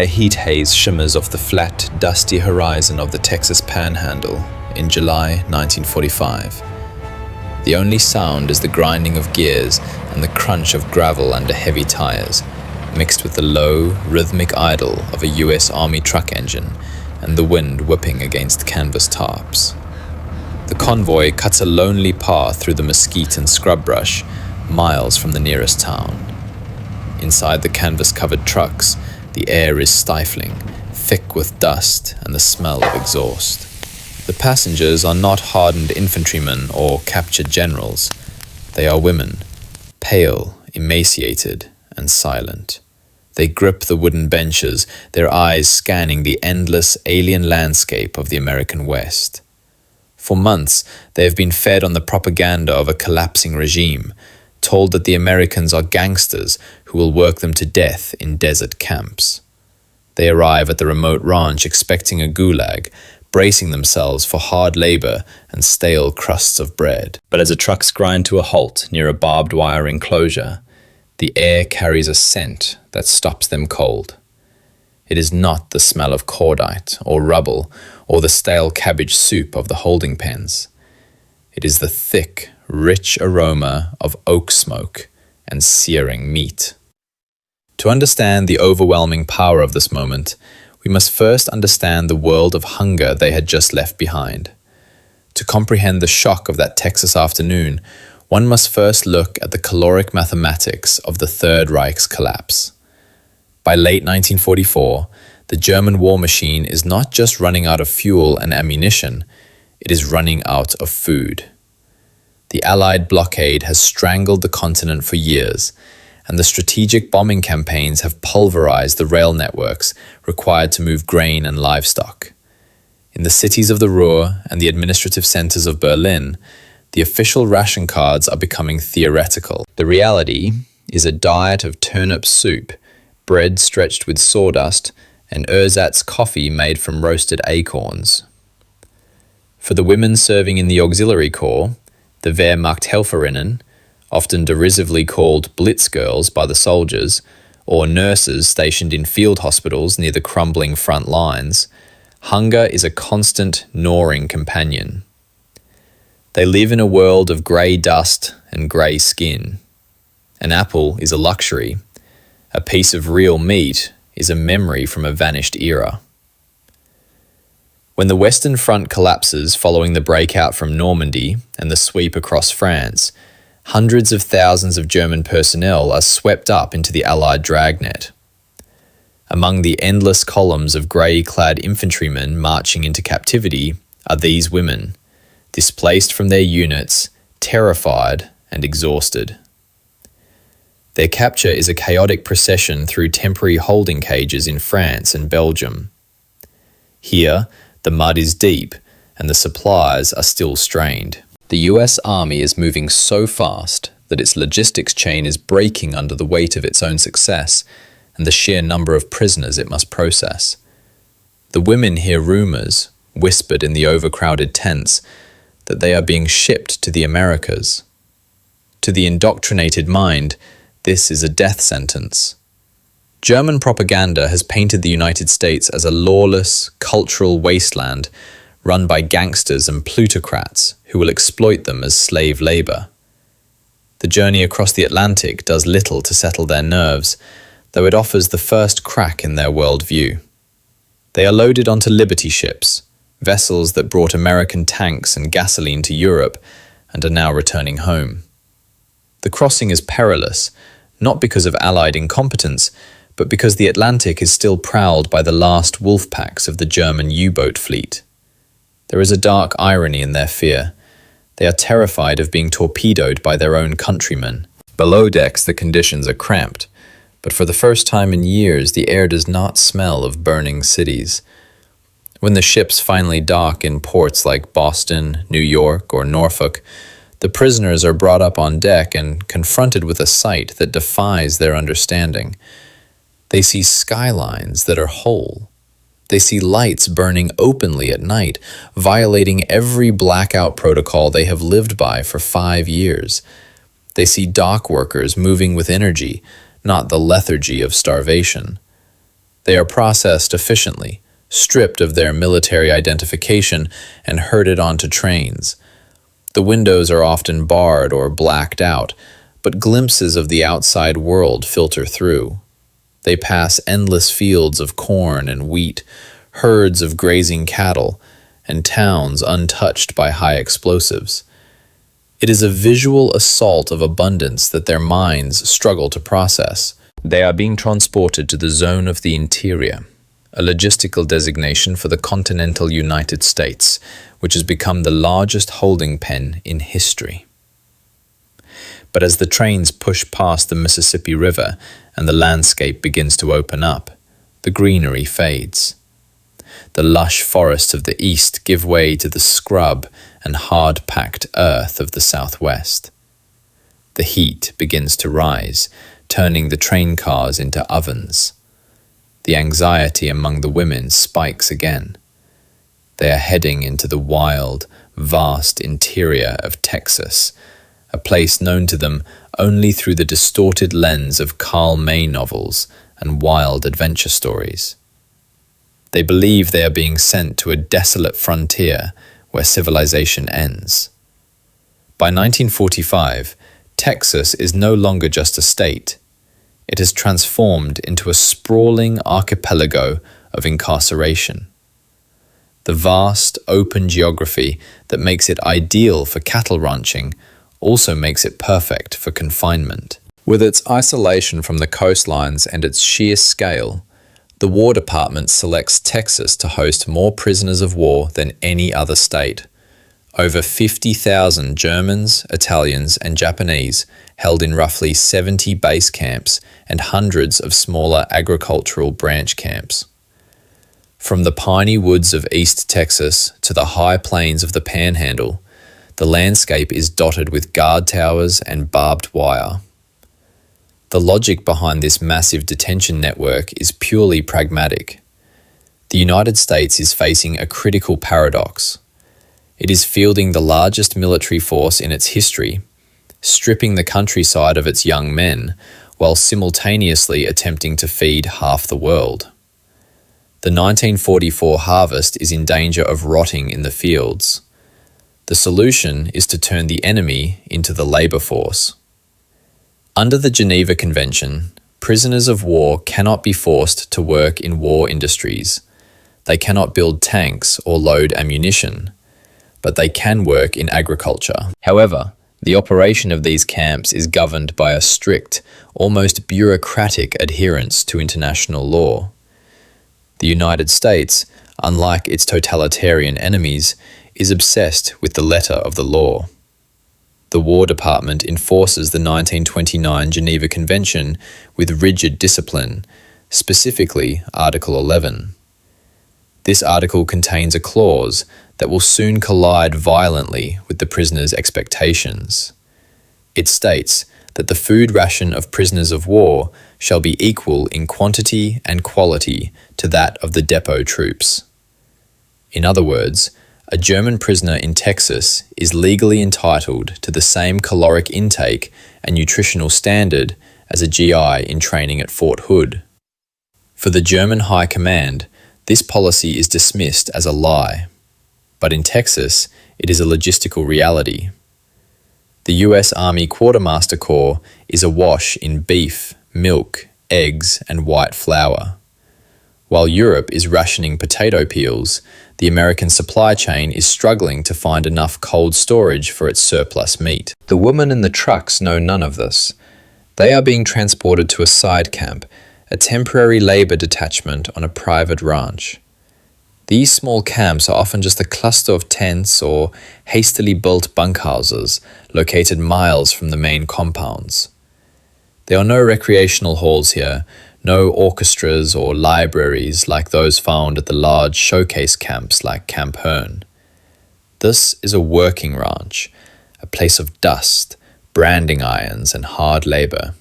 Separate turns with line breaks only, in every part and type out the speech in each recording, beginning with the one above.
A heat haze shimmers off the flat, dusty horizon of the Texas Panhandle in July 1945. The only sound is the grinding of gears and the crunch of gravel under heavy tires, mixed with the low, rhythmic idle of a US Army truck engine and the wind whipping against canvas tarps. The convoy cuts a lonely path through the mesquite and scrub brush, miles from the nearest town. Inside the canvas-covered trucks, the air is stifling, thick with dust and the smell of exhaust. The passengers are not hardened infantrymen or captured generals. They are women, pale, emaciated, and silent. They grip the wooden benches, their eyes scanning the endless alien landscape of the American West. For months, they have been fed on the propaganda of a collapsing regime, told that the Americans are gangsters who will work them to death in desert camps. They arrive at the remote ranch expecting a gulag, bracing themselves for hard labor and stale crusts of bread. But as the trucks grind to a halt near a barbed wire enclosure, the air carries a scent that stops them cold. It is not the smell of cordite or rubble or the stale cabbage soup of the holding pens. It is the thick, rich aroma of oak smoke and searing meat. To understand the overwhelming power of this moment, we must first understand the world of hunger they had just left behind. To comprehend the shock of that Texas afternoon, one must first look at the caloric mathematics of the Third Reich's collapse. By late 1944, the German war machine is not just running out of fuel and ammunition, it is running out of food. The Allied blockade has strangled the continent for years, and the strategic bombing campaigns have pulverized the rail networks required to move grain and livestock. In the cities of the Ruhr and the administrative centers of Berlin, the official ration cards are becoming theoretical. The reality is a diet of turnip soup, bread stretched with sawdust, and ersatz coffee made from roasted acorns. For the women serving in the auxiliary corps, the Wehrmachthelferinnen, often derisively called Blitz girls by the soldiers, or nurses stationed in field hospitals near the crumbling front lines, hunger is a constant, gnawing companion. They live in a world of grey dust and grey skin. An apple is a luxury. A piece of real meat is a memory from a vanished era. When the Western Front collapses following the breakout from Normandy and the sweep across France, hundreds of thousands of German personnel are swept up into the Allied dragnet. Among the endless columns of grey-clad infantrymen marching into captivity are these women, displaced from their units, terrified and exhausted. Their capture is a chaotic procession through temporary holding cages in France and Belgium. Here, the mud is deep and the supplies are still strained. The US Army is moving so fast that its logistics chain is breaking under the weight of its own success and the sheer number of prisoners it must process. The women hear rumors, whispered in the overcrowded tents, that they are being shipped to the Americas. To the indoctrinated mind, this is a death sentence. German propaganda has painted the United States as a lawless, cultural wasteland run by gangsters and plutocrats who will exploit them as slave labor. The journey across the Atlantic does little to settle their nerves, though it offers the first crack in their worldview. They are loaded onto Liberty ships, vessels that brought American tanks and gasoline to Europe and are now returning home. The crossing is perilous, not because of Allied incompetence, but because the Atlantic is still prowled by the last wolf packs of the German U-boat fleet. There is a dark irony in their fear. They are terrified of being torpedoed by their own countrymen. Below decks, the conditions are cramped, but for the first time in years, the air does not smell of burning cities. When the ships finally dock in ports like Boston, New York, or Norfolk, the prisoners are brought up on deck and confronted with a sight that defies their understanding. They see skylines that are whole. They see lights burning openly at night, violating every blackout protocol they have lived by for 5 years. They see dock workers moving with energy, not the lethargy of starvation. They are processed efficiently, stripped of their military identification, and herded onto trains. The windows are often barred or blacked out, but glimpses of the outside world filter through. They pass endless fields of corn and wheat, herds of grazing cattle, and towns untouched by high explosives. It is a visual assault of abundance that their minds struggle to process. They are being transported to the zone of the interior, a logistical designation for the continental United States, which has become the largest holding pen in history. But as the trains push past the Mississippi River and the landscape begins to open up, the greenery fades. The lush forests of the east give way to the scrub and hard-packed earth of the southwest. The heat begins to rise, turning the train cars into ovens. The anxiety among the women spikes again. They are heading into the wild, vast interior of Texas, a place known to them only through the distorted lens of Karl May novels and wild adventure stories. They believe they are being sent to a desolate frontier where civilization ends. By 1945, Texas is no longer just a state. It has transformed into a sprawling archipelago of incarceration. The vast, open geography that makes it ideal for cattle ranching also makes it perfect for confinement. With its isolation from the coastlines and its sheer scale, the War Department selects Texas to host more prisoners of war than any other state. Over 50,000 Germans, Italians, and Japanese held in roughly 70 base camps and hundreds of smaller agricultural branch camps. From the piney woods of East Texas to the high plains of the Panhandle, the landscape is dotted with guard towers and barbed wire. The logic behind this massive detention network is purely pragmatic. The United States is facing a critical paradox. It is fielding the largest military force in its history, stripping the countryside of its young men, while simultaneously attempting to feed half the world. The 1944 harvest is in danger of rotting in the fields. The solution is to turn the enemy into the labor force. Under the Geneva Convention, prisoners of war cannot be forced to work in war industries. They cannot build tanks or load ammunition, but they can work in agriculture. However, the operation of these camps is governed by a strict, almost bureaucratic adherence to international law. The United States, unlike its totalitarian enemies, is obsessed with the letter of the law. The War Department enforces the 1929 Geneva Convention with rigid discipline, specifically Article 11. This article contains a clause that will soon collide violently with the prisoners' expectations. It states that the food ration of prisoners of war shall be equal in quantity and quality to that of the depot troops. In other words, a German prisoner in Texas is legally entitled to the same caloric intake and nutritional standard as a GI in training at Fort Hood. For the German High Command, this policy is dismissed as a lie, but in Texas, it is a logistical reality. The US Army Quartermaster Corps is awash in beef, milk, eggs, and white flour. While Europe is rationing potato peels, the American supply chain is struggling to find enough cold storage for its surplus meat. The women in the trucks know none of this. They are being transported to a side camp, a temporary labor detachment on a private ranch. These small camps are often just a cluster of tents or hastily built bunkhouses located miles from the main compounds. There are no recreational halls here, no orchestras or libraries like those found at the large showcase camps like Camp Hearn. This is a working ranch, a place of dust, branding irons, and hard labor.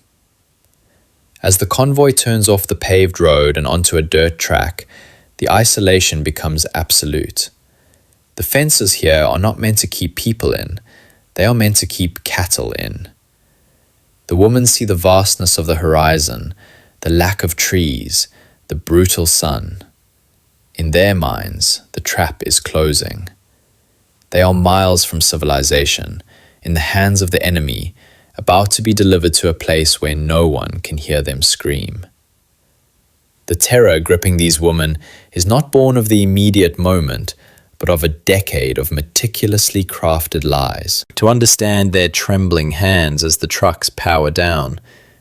As the convoy turns off the paved road and onto a dirt track, the isolation becomes absolute. The fences here are not meant to keep people in, they are meant to keep cattle in. The women see the vastness of the horizon, the lack of trees, the brutal sun. In their minds, the trap is closing. They are miles from civilization, in the hands of the enemy, about to be delivered to a place where no one can hear them scream. The terror gripping these women is not born of the immediate moment, but of a decade of meticulously crafted lies. To understand their trembling hands as the trucks power down,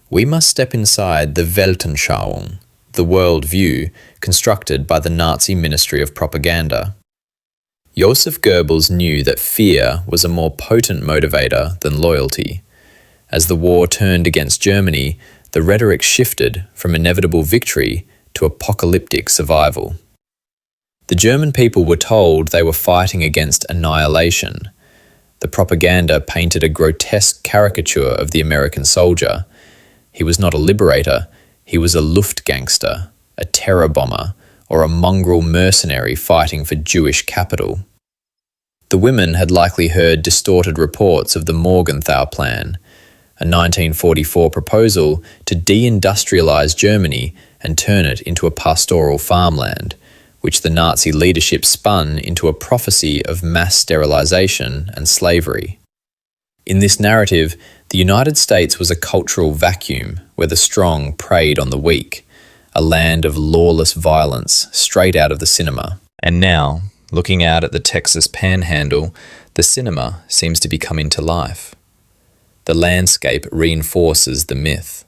we must step inside the Weltanschauung, the world view constructed by the Nazi Ministry of Propaganda. Joseph Goebbels knew that fear was a more potent motivator than loyalty. As the war turned against Germany, the rhetoric shifted from inevitable victory to apocalyptic survival. The German people were told they were fighting against annihilation. The propaganda painted a grotesque caricature of the American soldier. He was not a liberator, he was a Luftgangster, a terror bomber, or a mongrel mercenary fighting for Jewish capital. The women had likely heard distorted reports of the Morgenthau Plan, a 1944 proposal to deindustrialize Germany and turn it into a pastoral farmland, which the Nazi leadership spun into a prophecy of mass sterilization and slavery. In this narrative, the United States was a cultural vacuum where the strong preyed on the weak, a land of lawless violence straight out of the cinema. And now, looking out at the Texas Panhandle, the cinema seems to be coming to life. The landscape reinforces the myth.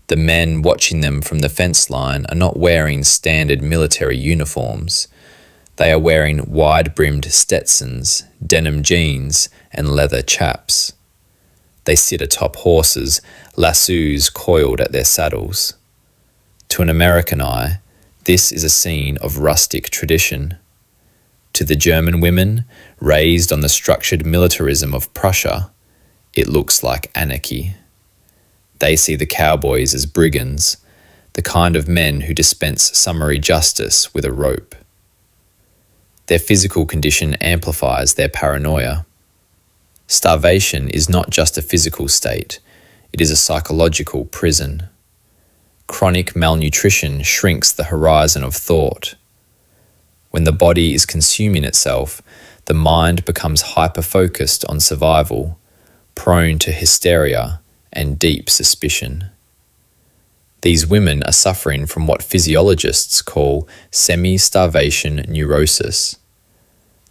The men watching them from the fence line are not wearing standard military uniforms. They are wearing wide-brimmed Stetsons, denim jeans, and leather chaps. They sit atop horses, lassos coiled at their saddles. To an American eye, this is a scene of rustic tradition. To the German women, raised on the structured militarism of Prussia, it looks like anarchy. They see the cowboys as brigands, the kind of men who dispense summary justice with a rope. Their physical condition amplifies their paranoia. Starvation is not just a physical state, it is a psychological prison. Chronic malnutrition shrinks the horizon of thought. When the body is consuming itself, the mind becomes hyper-focused on survival, prone to hysteria and deep suspicion. These women are suffering from what physiologists call semi-starvation neurosis.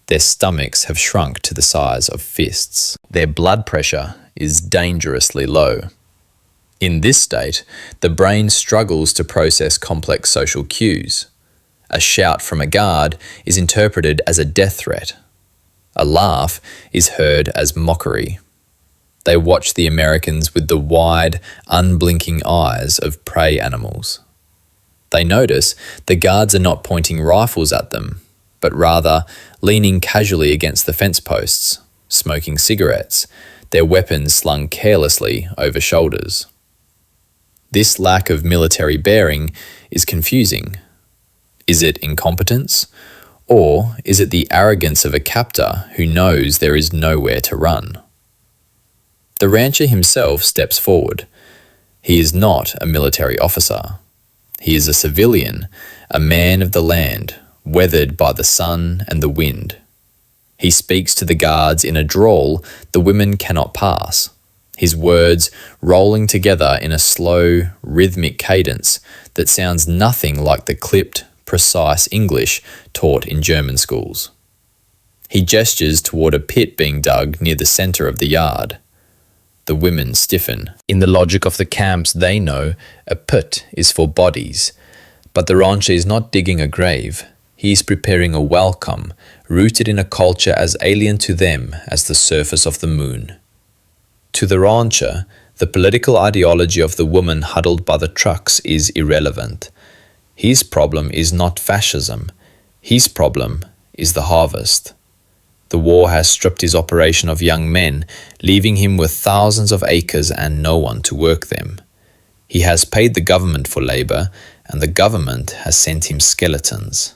Their stomachs have shrunk to the size of fists. Their blood pressure is dangerously low. In this state, the brain struggles to process complex social cues. A shout from a guard is interpreted as a death threat. A laugh is heard as mockery. They watch the Americans with the wide, unblinking eyes of prey animals. They notice the guards are not pointing rifles at them, but rather leaning casually against the fence posts, smoking cigarettes, their weapons slung carelessly over shoulders. This lack of military bearing is confusing. Is it incompetence? Or is it the arrogance of a captor who knows there is nowhere to run? The rancher himself steps forward. He is not a military officer. He is a civilian, a man of the land, weathered by the sun and the wind. He speaks to the guards in a drawl the women cannot pass, his words rolling together in a slow, rhythmic cadence that sounds nothing like the clipped, precise English taught in German schools. He gestures toward a pit being dug near the center of the yard. The women stiffen. In the logic of the camps they know, a pit is for bodies, but the rancher is not digging a grave. He is preparing a welcome, rooted in a culture as alien to them as the surface of the moon. To the rancher, the political ideology of the woman huddled by the trucks is irrelevant. His problem is not fascism. His problem is the harvest. The war has stripped his operation of young men, leaving him with thousands of acres and no one to work them. He has paid the government for labor, and the government has sent him skeletons.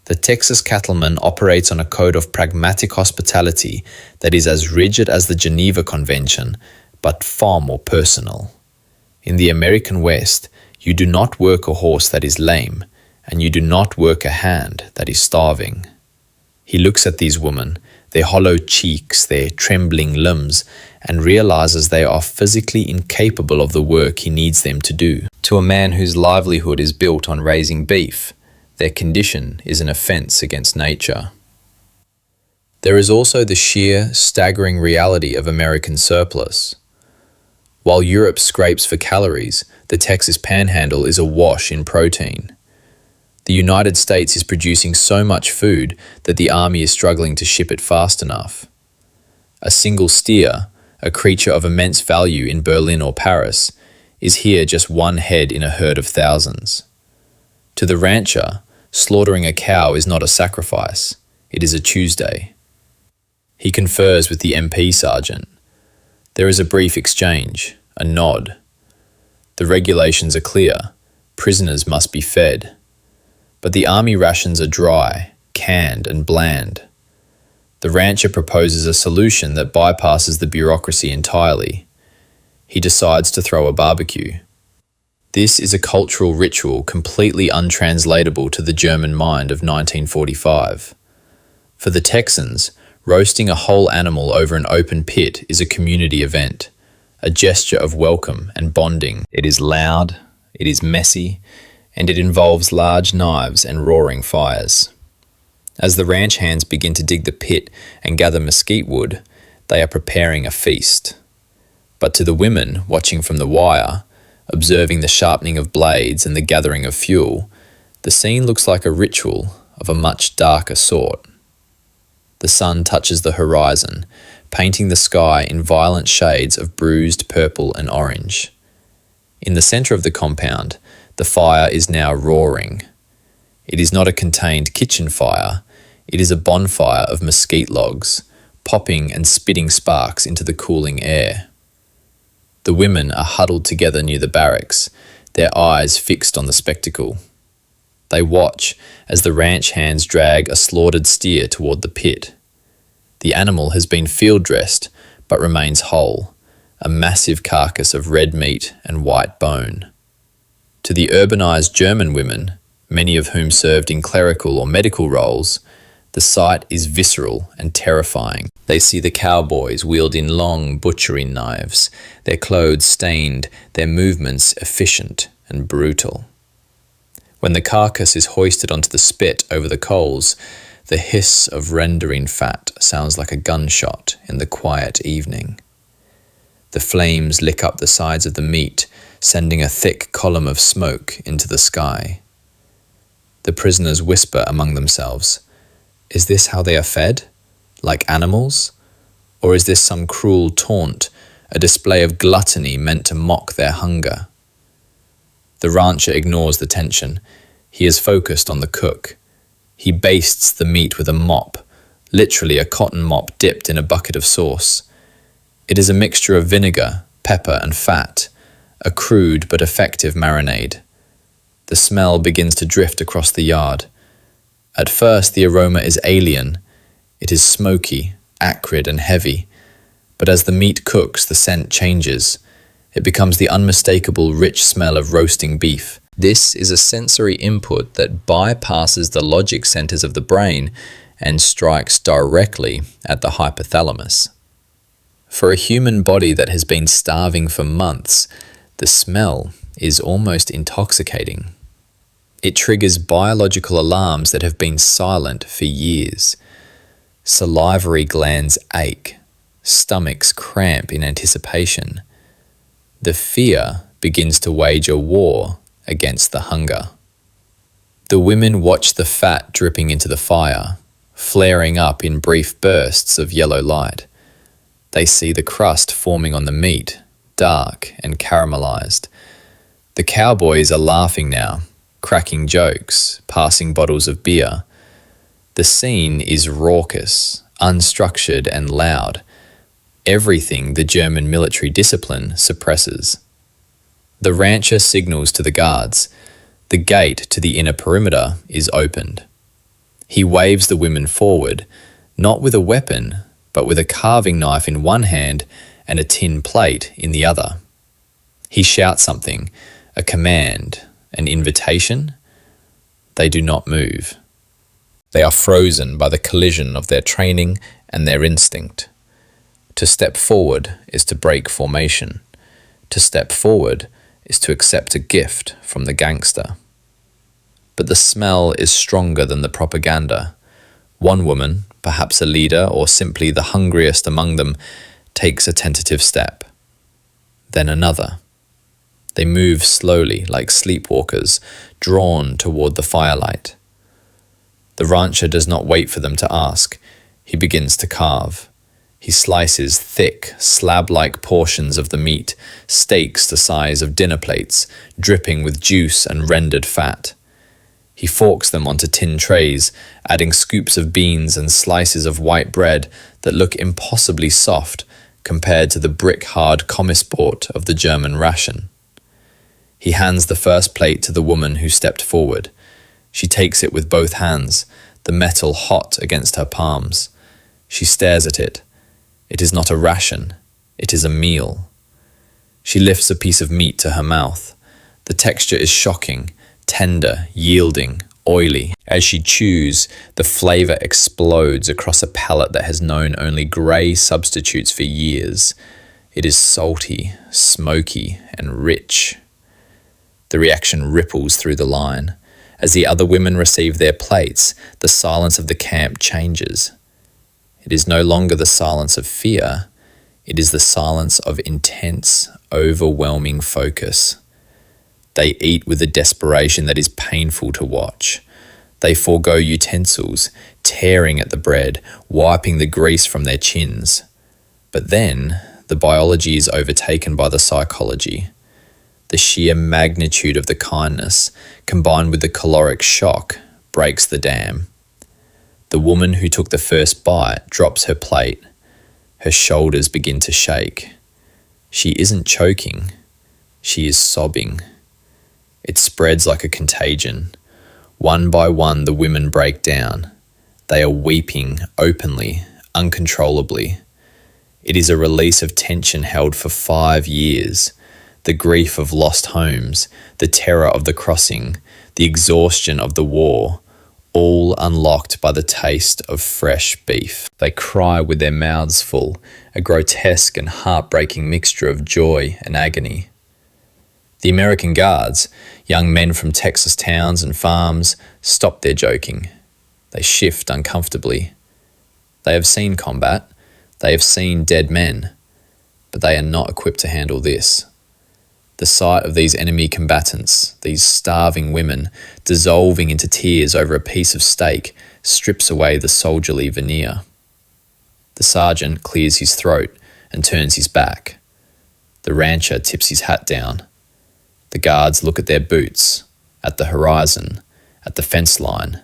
The Texas cattleman operates on a code of pragmatic hospitality that is as rigid as the Geneva Convention, but far more personal. In the American West, You do not work a horse that is lame, and you do not work a hand that is starving. He looks at these women, their hollow cheeks, their trembling limbs, and realizes they are physically incapable of the work he needs them to do. To a man whose livelihood is built on raising beef, their condition is an offense against nature. There is also the sheer, staggering reality of American surplus. While Europe scrapes for calories, the Texas Panhandle is awash in protein. The United States is producing so much food that the army is struggling to ship it fast enough. A single steer, a creature of immense value in Berlin or Paris, is here just one head in a herd of thousands. To the rancher, slaughtering a cow is not a sacrifice, it is a Tuesday. He confers with the MP sergeant. There is a brief exchange, a nod. The regulations are clear, prisoners must be fed. But the army rations are dry, canned and bland. The rancher proposes a solution that bypasses the bureaucracy entirely. He decides to throw a barbecue. This is a cultural ritual completely untranslatable to the German mind of 1945. For the Texans, roasting a whole animal over an open pit is a community event, a gesture of welcome and bonding. It is loud, it is messy, and it involves large knives and roaring fires. As the ranch hands begin to dig the pit and gather mesquite wood, they are preparing a feast. But to the women watching from the wire, observing the sharpening of blades and the gathering of fuel, the scene looks like a ritual of a much darker sort. The sun touches the horizon, painting the sky in violent shades of bruised purple and orange. In the center of the compound, the fire is now roaring. It is not a contained kitchen fire, it is a bonfire of mesquite logs, popping and spitting sparks into the cooling air. The women are huddled together near the barracks, their eyes fixed on the spectacle. They watch as the ranch hands drag a slaughtered steer toward the pit. The animal has been field dressed, but remains whole, a massive carcass of red meat and white bone. To the urbanized German women, many of whom served in clerical or medical roles, the sight is visceral and terrifying. They see the cowboys wielding long butchering knives, their clothes stained, their movements efficient and brutal. When the carcass is hoisted onto the spit over the coals, the hiss of rendering fat sounds like a gunshot in the quiet evening. The flames lick up the sides of the meat, sending a thick column of smoke into the sky. The prisoners whisper among themselves, "Is this how they are fed? Like animals? Or is this some cruel taunt, a display of gluttony meant to mock their hunger?" The rancher ignores the tension. He is focused on the cook. He bastes the meat with a mop, literally a cotton mop dipped in a bucket of sauce. It is a mixture of vinegar, pepper and fat, a crude but effective marinade. The smell begins to drift across the yard. At first the aroma is alien. It is smoky, acrid and heavy. But as the meat cooks, the scent changes. It becomes the unmistakable rich smell of roasting beef. This is a sensory input that bypasses the logic centers of the brain and strikes directly at the hypothalamus. For a human body that has been starving for months, the smell is almost intoxicating. It triggers biological alarms that have been silent for years. Salivary glands ache, stomachs cramp in anticipation. The fear begins to wage a war against the hunger. The women watch the fat dripping into the fire, flaring up in brief bursts of yellow light. They see the crust forming on the meat, dark and caramelized. The cowboys are laughing now, cracking jokes, passing bottles of beer. The scene is raucous, unstructured and loud. Everything the German military discipline suppresses. The rancher signals to the guards. The gate to the inner perimeter is opened. He waves the women forward, not with a weapon, but with a carving knife in one hand and a tin plate in the other. He shouts something, a command, an invitation, they do not move. They are frozen by the collision of their training and their instinct. To step forward is to break formation. To step forward is to accept a gift from the gangster. But the smell is stronger than the propaganda. One woman, perhaps a leader or simply the hungriest among them, takes a tentative step. Then another. They move slowly like sleepwalkers, drawn toward the firelight. The rancher does not wait for them to ask. He begins to carve. He slices thick, slab-like portions of the meat, steaks the size of dinner plates, dripping with juice and rendered fat. He forks them onto tin trays, adding scoops of beans and slices of white bread that look impossibly soft compared to the brick-hard Kommissbrot of the German ration. He hands the first plate to the woman who stepped forward. She takes it with both hands, the metal hot against her palms. She stares at it. It is not a ration. It is a meal. She lifts a piece of meat to her mouth. The texture is shocking, tender, yielding, oily. As she chews, the flavor explodes across a palate that has known only grey substitutes for years. It is salty, smoky, and rich. The reaction ripples through the line. As the other women receive their plates, the silence of the camp changes. It is no longer the silence of fear. It is the silence of intense, overwhelming focus. They eat with a desperation that is painful to watch. They forego utensils, tearing at the bread, wiping the grease from their chins. But then, the biology is overtaken by the psychology. The sheer magnitude of the kindness, combined with the caloric shock, breaks the dam. The woman who took the first bite drops her plate. Her shoulders begin to shake. She isn't choking. She is sobbing. It spreads like a contagion. One by one, the women break down. They are weeping openly, uncontrollably. It is a release of tension held for 5 years. The grief of lost homes, the terror of the crossing, the exhaustion of the war, all unlocked by the taste of fresh beef. They cry with their mouths full, a grotesque and heartbreaking mixture of joy and agony. The American guards, young men from Texas towns and farms, stop their joking. They shift uncomfortably. They have seen combat. They have seen dead men. But they are not equipped to handle this. The sight of these enemy combatants, these starving women, dissolving into tears over a piece of steak, strips away the soldierly veneer. The sergeant clears his throat and turns his back. The rancher tips his hat down. The guards look at their boots, at the horizon, at the fence line,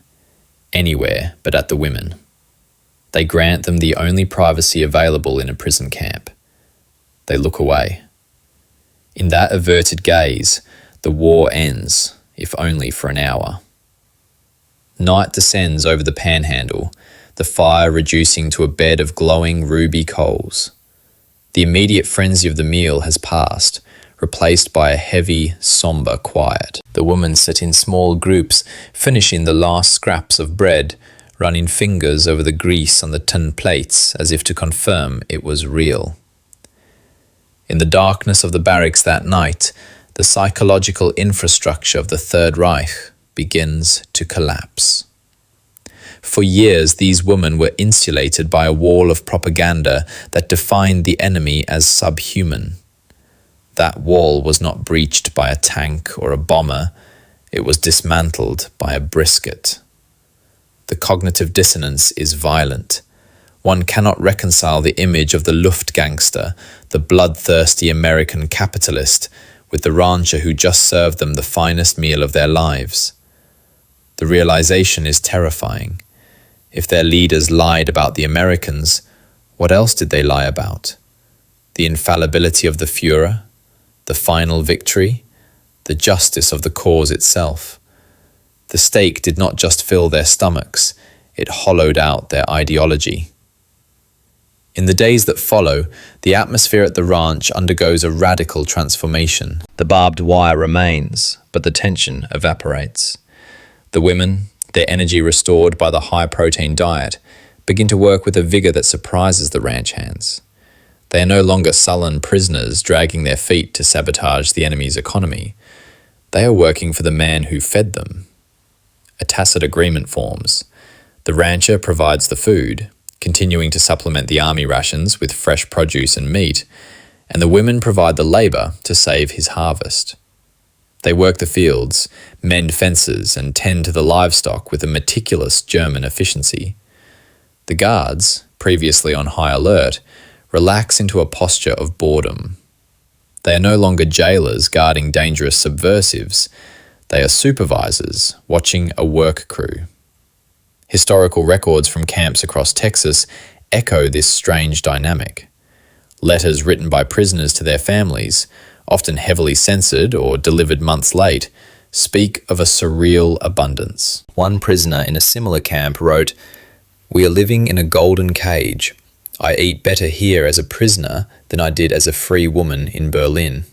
anywhere but at the women. They grant them the only privacy available in a prison camp. They look away. In that averted gaze, the war ends, if only for an hour. Night descends over the Panhandle, the fire reducing to a bed of glowing ruby coals. The immediate frenzy of the meal has passed, replaced by a heavy, sombre quiet. The women sit in small groups, finishing the last scraps of bread, running fingers over the grease on the tin plates as if to confirm it was real. In the darkness of the barracks that night, the psychological infrastructure of the Third Reich begins to collapse. For years, these women were insulated by a wall of propaganda that defined the enemy as subhuman. That wall was not breached by a tank or a bomber. It was dismantled by a brisket. The cognitive dissonance is violent. One cannot reconcile the image of the Luftgangster, the bloodthirsty American capitalist, with the rancher who just served them the finest meal of their lives. The realization is terrifying. If their leaders lied about the Americans, what else did they lie about? The infallibility of the Führer, the final victory, the justice of the cause itself. The steak did not just fill their stomachs, it hollowed out their ideology. In the days that follow, the atmosphere at the ranch undergoes a radical transformation. The barbed wire remains, but the tension evaporates. The women, their energy restored by the high-protein diet, begin to work with a vigor that surprises the ranch hands. They are no longer sullen prisoners dragging their feet to sabotage the enemy's economy. They are working for the man who fed them. A tacit agreement forms. The rancher provides the food, continuing to supplement the army rations with fresh produce and meat, and the women provide the labour to save his harvest. They work the fields, mend fences, and tend to the livestock with a meticulous German efficiency. The guards, previously on high alert, relax into a posture of boredom. They are no longer jailers guarding dangerous subversives. They are supervisors watching a work crew. Historical records from camps across Texas echo this strange dynamic. Letters written by prisoners to their families, often heavily censored or delivered months late, speak of a surreal abundance. One prisoner in a similar camp wrote, "We are living in a golden cage. I eat better here as a prisoner than I did as a free woman in Berlin."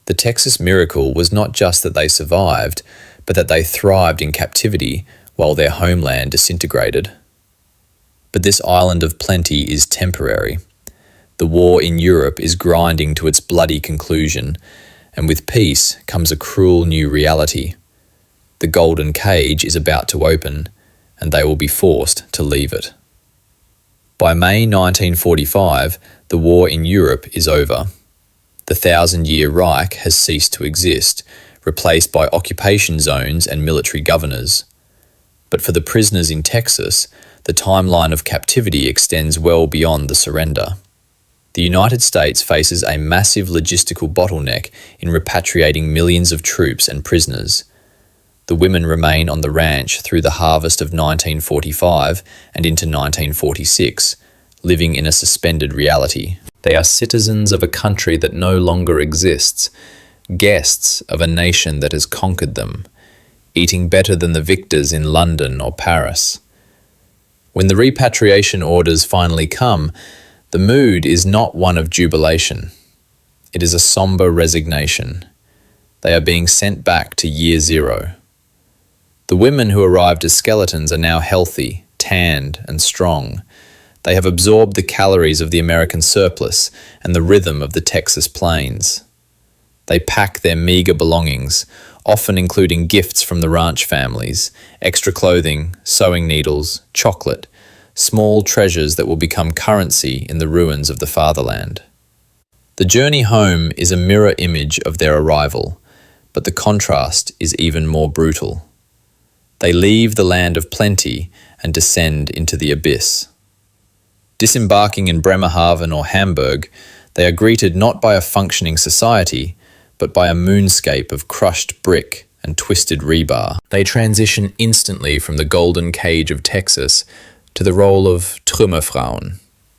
The Texas miracle was not just that they survived, but that they thrived in captivity while their homeland disintegrated. But this island of plenty is temporary. The war in Europe is grinding to its bloody conclusion, and with peace comes a cruel new reality. The golden cage is about to open, and they will be forced to leave it. By May 1945, the war in Europe is over. The 1,000-year Reich has ceased to exist, replaced by occupation zones and military governors. But for the prisoners in Texas, the timeline of captivity extends well beyond the surrender. The United States faces a massive logistical bottleneck in repatriating millions of troops and prisoners. The women remain on the ranch through the harvest of 1945 and into 1946, living in a suspended reality. They are citizens of a country that no longer exists, guests of a nation that has conquered them, eating better than the victors in London or Paris. When the repatriation orders finally come, the mood is not one of jubilation. It is a somber resignation. They are being sent back to year zero. The women who arrived as skeletons are now healthy, tanned, and strong. They have absorbed the calories of the American surplus and the rhythm of the Texas plains. They pack their meager belongings, often including gifts from the ranch families, extra clothing, sewing needles, chocolate, small treasures that will become currency in the ruins of the fatherland. The journey home is a mirror image of their arrival, but the contrast is even more brutal. They leave the land of plenty and descend into the abyss. Disembarking in Bremerhaven or Hamburg, they are greeted not by a functioning society, but by a moonscape of crushed brick and twisted rebar. They transition instantly from the golden cage of Texas to the role of Trümmerfrauen,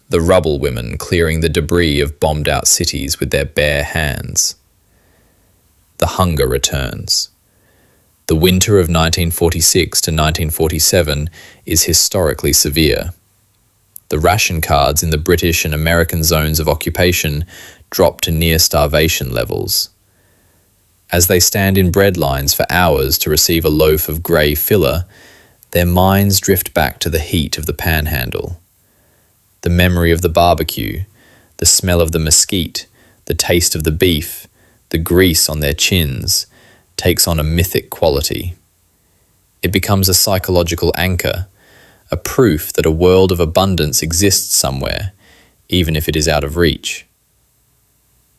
the rubble women clearing the debris of bombed-out cities with their bare hands. The hunger returns. The winter of 1946 to 1947 is historically severe. The ration cards in the British and American zones of occupation drop to near starvation levels. As they stand in bread lines for hours to receive a loaf of grey filler, their minds drift back to the heat of the Panhandle. The memory of the barbecue, the smell of the mesquite, the taste of the beef, the grease on their chins, takes on a mythic quality. It becomes a psychological anchor, a proof that a world of abundance exists somewhere, even if it is out of reach.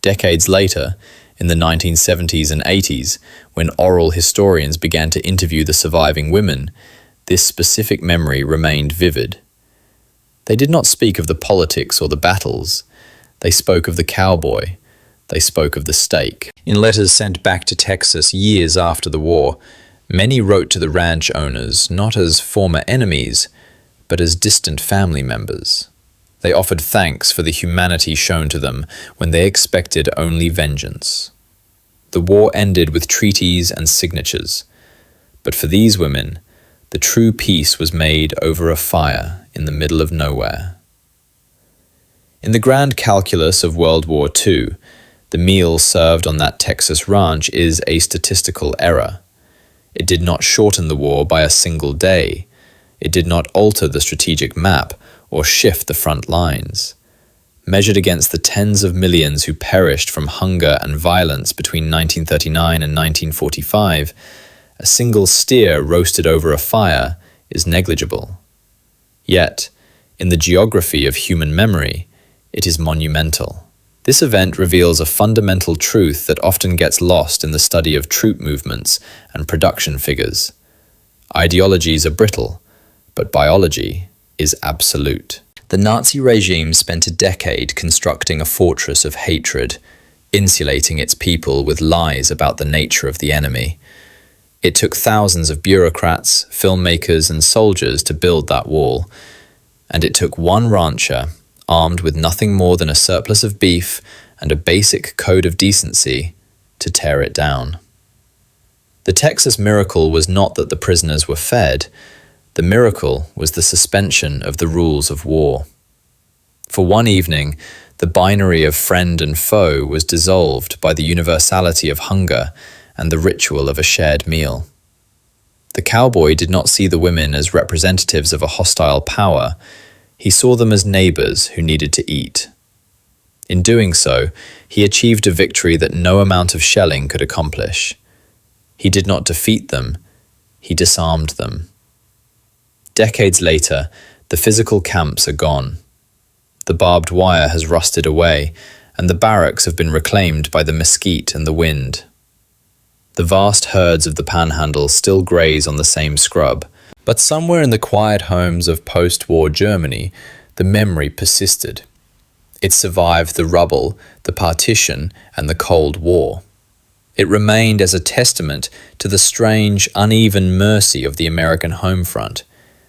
Decades later, in the 1970s and 80s, when oral historians began to interview the surviving women, this specific memory remained vivid. They did not speak of the politics or the battles. They spoke of the cowboy. They spoke of the stake. In letters sent back to Texas years after the war, many wrote to the ranch owners not as former enemies, but as distant family members. They offered thanks for the humanity shown to them when they expected only vengeance. The war ended with treaties and signatures, but for these women, the true peace was made over a fire in the middle of nowhere. In the grand calculus of World War II, the meal served on that Texas ranch is a statistical error. It did not shorten the war by a single day. It did not alter the strategic map or shift the front lines. Measured against the tens of millions who perished from hunger and violence between 1939 and 1945, a single steer roasted over a fire is negligible. Yet, in the geography of human memory, it is monumental. This event reveals a fundamental truth that often gets lost in the study of troop movements and production figures. Ideologies are brittle, but biology is absolute. The Nazi regime spent a decade constructing a fortress of hatred, insulating its people with lies about the nature of the enemy. It took thousands of bureaucrats, filmmakers, and soldiers to build that wall, and it took one rancher, armed with nothing more than a surplus of beef and a basic code of decency, to tear it down. The Texas miracle was not that the prisoners were fed. The miracle was the suspension of the rules of war. For one evening, the binary of friend and foe was dissolved by the universality of hunger and the ritual of a shared meal. The cowboy did not see the women as representatives of a hostile power. He saw them as neighbors who needed to eat. In doing so, he achieved a victory that no amount of shelling could accomplish. He did not defeat them, he disarmed them. Decades later, the physical camps are gone. The barbed wire has rusted away, and the barracks have been reclaimed by the mesquite and the wind. The vast herds of the Panhandle still graze on the same scrub, but somewhere in the quiet homes of post-war Germany, the memory persisted. It survived the rubble, the partition, and the Cold War. It remained as a testament to the strange, uneven mercy of the American home front,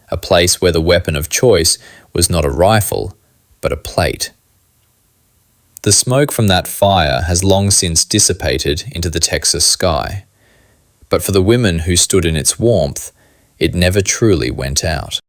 a place where the weapon of choice was not a rifle, but a plate. The smoke from that fire has long since dissipated into the Texas sky, but for the women who stood in its warmth, it never truly went out.